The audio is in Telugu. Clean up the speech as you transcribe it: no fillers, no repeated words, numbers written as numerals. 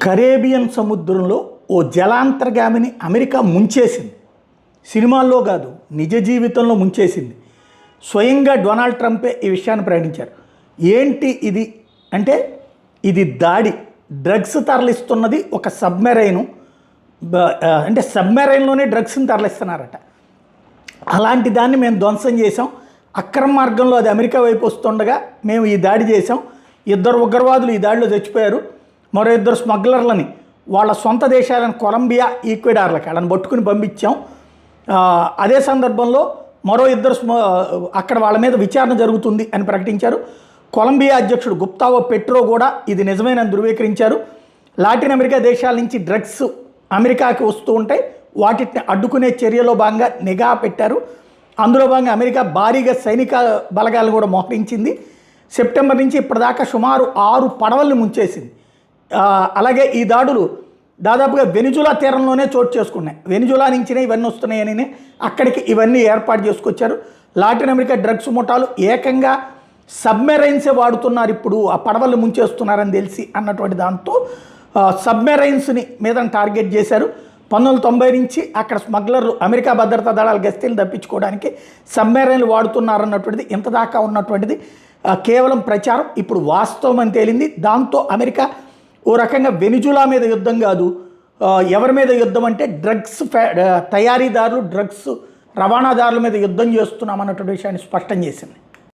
కరేబియన్ సముద్రంలో ఓ జలాంతర్గామిని అమెరికా ముంచేసింది. సినిమాల్లో కాదు, నిజ జీవితంలో ముంచేసింది. స్వయంగా డొనాల్డ్ ట్రంపే ఈ విషయాన్ని ప్రకటించారు. ఏంటి ఇది అంటే, ఇది దాడి, డ్రగ్స్ తరలిస్తున్నది ఒక సబ్మెరైను, అంటే సబ్మెరైన్లోనే డ్రగ్స్ని తరలిస్తున్నారట. అలాంటి దాన్ని మేము ధ్వంసం చేసాం, అక్రమ మార్గంలో అది అమెరికా వైపు వస్తుండగా మేము ఈ దాడి చేసాం. 2 ఉగ్రవాదులు ఈ దాడిలో చచ్చిపోయారు. మరో 2 స్మగ్లర్లని వాళ్ళ సొంత దేశాలను కొలంబియా, ఈక్వెడార్లకి వాళ్ళని పట్టుకుని పంపించాం. అదే సందర్భంలో మరో 2 అక్కడ వాళ్ళ మీద విచారణ జరుగుతుంది అని ప్రకటించారు. కొలంబియా అధ్యక్షుడు గుప్తావో పెట్రో కూడా ఇది నిజమేనని ధృవీకరించారు. లాటిన్ అమెరికా దేశాల నుంచి డ్రగ్స్ అమెరికాకి వస్తూ ఉంటాయి, వాటిని అడ్డుకునే చర్యలో భాగంగా నిఘా పెట్టారు. అందులో భాగంగా అమెరికా భారీగా సైనిక బలగాలను కూడా మోహరించింది. సెప్టెంబర్ నుంచి ఇప్పటిదాకా సుమారు 6 పడవల్ని ముంచేసింది. అలాగే ఈ దాడులు దాదాపుగా వెనిజులా తీరంలోనే చోటు చేసుకున్నాయి. వెనిజులా నుంచినే ఇవన్నీ వస్తున్నాయని అక్కడికి ఇవన్నీ ఏర్పాటు చేసుకొచ్చారు. లాటిన్ అమెరికా డ్రగ్స్ ముఠాలు ఏకంగా సబ్మెరైన్సే వాడుతున్నారు, ఇప్పుడు ఆ పడవలు ముంచేస్తున్నారని తెలిసి అన్నటువంటి దాంతో సబ్మెరైన్స్ని మీద టార్గెట్ చేశారు. 1990 నుంచి అక్కడ స్మగ్లర్లు అమెరికా భద్రతా దళాలు గస్తీలు తప్పించుకోవడానికి సబ్మెరైన్లు వాడుతున్నారన్నటువంటిది ఇంతదాకా ఉన్నటువంటిది కేవలం ప్రచారం. ఇప్పుడు వాస్తవం అని తేలింది. దాంతో అమెరికా ఓ రకంగా వెనిజులా మీద యుద్ధం కాదు, ఎవరి మీద యుద్ధం అంటే డ్రగ్స్ తయారీదారులు, డ్రగ్స్ రవాణాదారుల మీద యుద్ధం చేస్తున్నామన్నటువంటి విషయాన్ని స్పష్టం చేసింది.